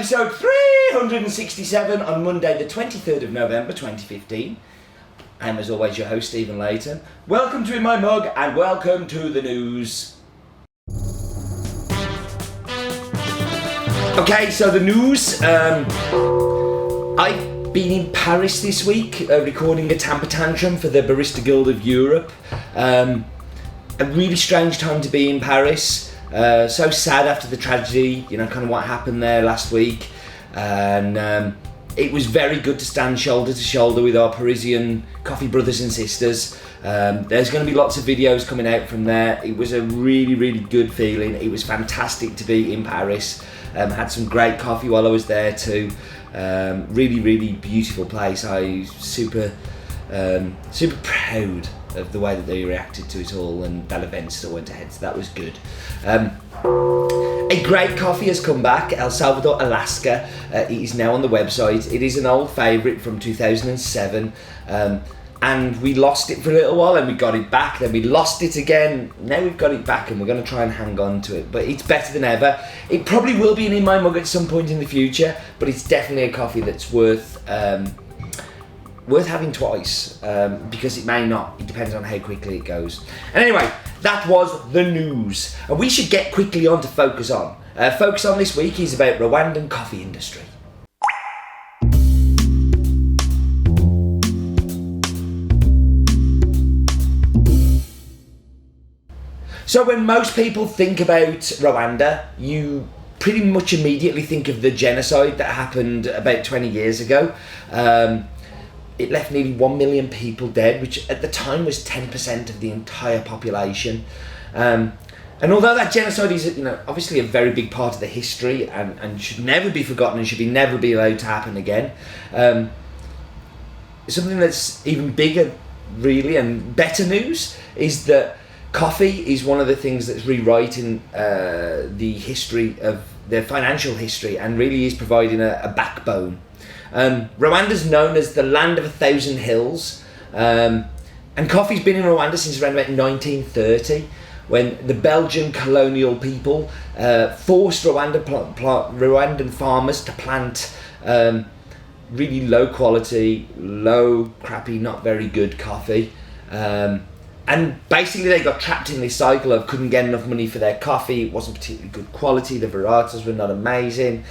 episode 367 on Monday the 23rd of November 2015. I'm as always your host Stephen Layton. Welcome to In My Mug and welcome to the news. Okay, so the news. I've been in Paris this week recording a temper tantrum for the Barista Guild of Europe. A really strange time to be in Paris. So sad after the tragedy, kind of what happened there last week. And it was very good to stand shoulder to shoulder with our Parisian coffee brothers and sisters. There's going to be lots of videos coming out from there. It was a really, really good feeling. It was fantastic to be in Paris. Had some great coffee while I was there too. Really, really beautiful place. I super proud of the way that they reacted to it all, and that event still went ahead, so that was good. A great coffee has come back, El Salvador Alaska. It is now on the website. It is an old favourite from 2007, and we lost it for a little while, and we got it back, then we lost it again. Now we've got it back, and we're going to try and hang on to it, but it's better than ever. It probably will be an In My Mug at some point in the future, but it's definitely a coffee that's worth having twice, because it may not. It depends on how quickly it goes. And anyway, that was the news. And we should get quickly on to Focus On. Focus On this week is about Rwandan coffee industry. So when most people think about Rwanda, you pretty much immediately think of the genocide that happened about 20 years ago. It left nearly 1 million people dead, which at the time was 10% of the entire population. And although that genocide is, obviously a very big part of the history and should never be forgotten and should never be allowed to happen again, something that's even bigger, really, and better news is that coffee is one of the things that's rewriting the history of their financial history and really is providing a backbone. Rwanda's known as the land of 1,000 hills, and coffee's been in Rwanda since around about 1930, when the Belgian colonial people forced Rwandan farmers to plant really low quality, crappy, not very good coffee. And basically they got trapped in this cycle of couldn't get enough money for their coffee. It wasn't particularly good quality, the varieties were not amazing.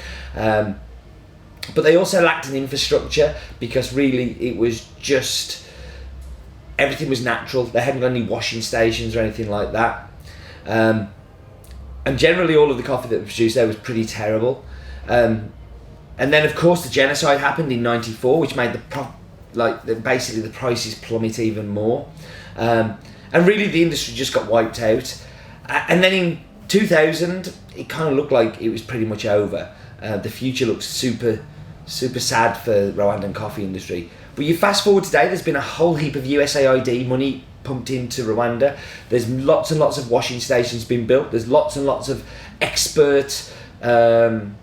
But they also lacked an infrastructure, because really it was just, everything was natural. They hadn't got any washing stations or anything like that. And generally all of the coffee that was produced there was pretty terrible. And then of course the genocide happened in '94, which made basically the prices plummet even more. And really the industry just got wiped out. And then in 2000, it kind of looked like it was pretty much over. The future looks super sad for the Rwandan coffee industry. But you fast forward today, there's been a whole heap of USAID money pumped into Rwanda. There's lots and lots of washing stations being built. There's lots and lots of expert kind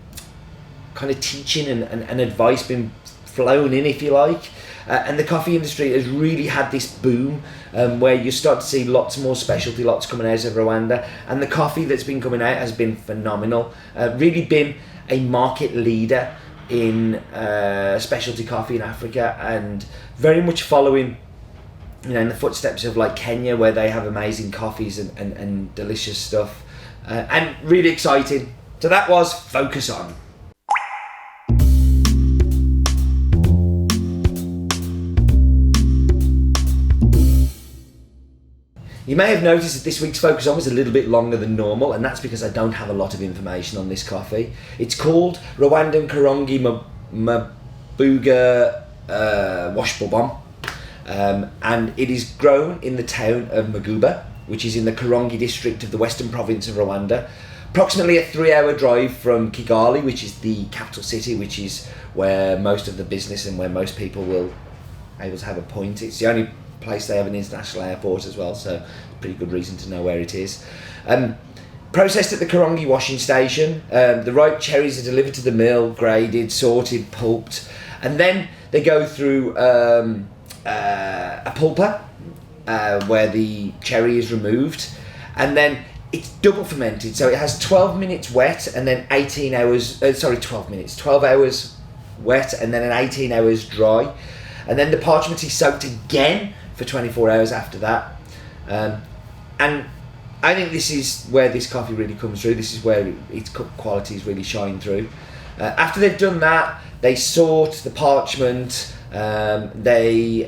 of teaching and advice being flown in, if you like. And the coffee industry has really had this boom where you start to see lots more specialty lots coming out of Rwanda, and the coffee that's been coming out has been phenomenal. Really been a market leader in specialty coffee in Africa, and very much following in the footsteps of like Kenya, where they have amazing coffees and delicious stuff, and really exciting. So that was Focus On. You may have noticed that this week's Focus On was a little bit longer than normal, and that's because I don't have a lot of information on this coffee. It's called Rwanda Karongi Mubuga Wash Bourbon, and it is grown in the town of Mubuga, which is in the Karongi district of the western province of Rwanda. Approximately a 3-hour drive from Kigali, which is the capital city, which is where most of the business and where most people will be able to have a point. It's the only place they have an international airport as well, so pretty good reason to know where it is. Processed at the Karongi washing station, the ripe cherries are delivered to the mill, graded, sorted, pulped, and then they go through a pulper where the cherry is removed, and then it's double fermented, so it has 12 minutes wet and then 18 hours, 12 hours wet and then an 18 hours dry. And then the parchment is soaked again for 24 hours after that. And I think this is where this coffee really comes through. This is where its qualities really shine through. After they've done that, they sort the parchment, they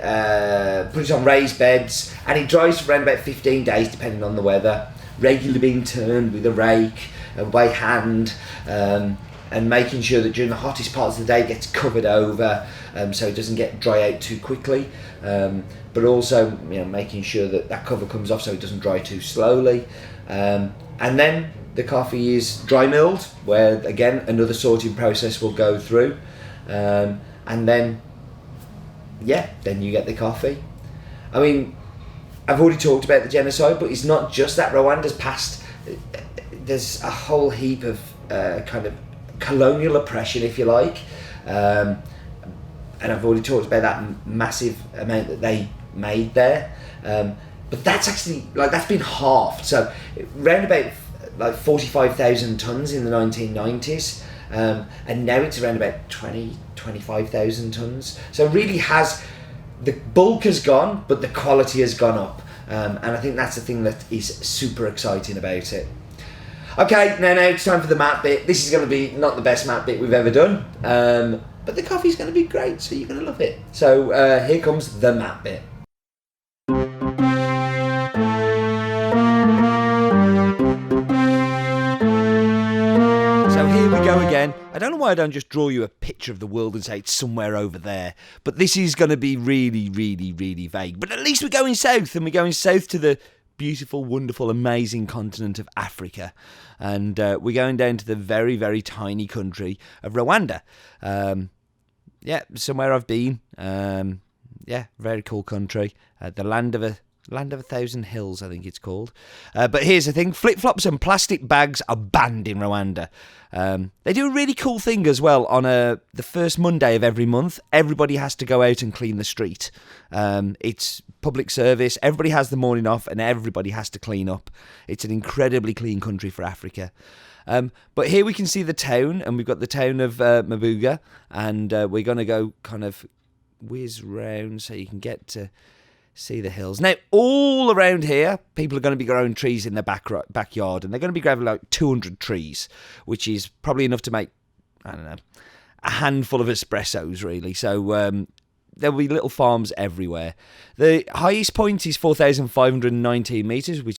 put it on raised beds, and it dries for around about 15 days depending on the weather. Regularly being turned with a rake by hand, and making sure that during the hottest parts of the day it gets covered over, so it doesn't get dry out too quickly, but also making sure that that cover comes off so it doesn't dry too slowly, and then the coffee is dry milled, where again another sorting process will go through, and then you get the coffee. I mean, I've already talked about the genocide, but it's not just that. Rwanda's past, there's a whole heap of kind of colonial oppression, if you like, and I've already talked about that massive amount that they made there, but that's actually, that's been halved, so around about 45,000 tonnes in the 1990s, and now it's around about 25,000 tonnes, so it really has, the bulk has gone, but the quality has gone up, and I think that's the thing that is super exciting about it. Okay, now it's time for the map bit. This is going to be not the best map bit we've ever done, but the coffee's going to be great, so you're going to love it. So here comes the map bit. So here we go again. I don't know why I don't just draw you a picture of the world and say it's somewhere over there, but this is going to be really, really, really vague. But at least we're going south, and we're going south to the beautiful, wonderful, amazing continent of Africa, and we're going down to the very, very tiny country of Rwanda. Somewhere I've been. Very cool country. The land of a thousand hills, I think it's called. But here's the thing: flip-flops and plastic bags are banned in Rwanda. They do a really cool thing as well. On the first Monday of every month, everybody has to go out and clean the street. It's public service. Everybody has the morning off, and everybody has to clean up. It's an incredibly clean country for Africa. But here we can see the town, and we've got the town of Mubuga, and we're going to go kind of whiz round so you can get to see the hills. Now, all around here, people are going to be growing trees in their backyard, and they're going to be growing 200 trees, which is probably enough to make, I don't know, a handful of espressos, really. So there'll be little farms everywhere. The highest point is 4,519 metres, which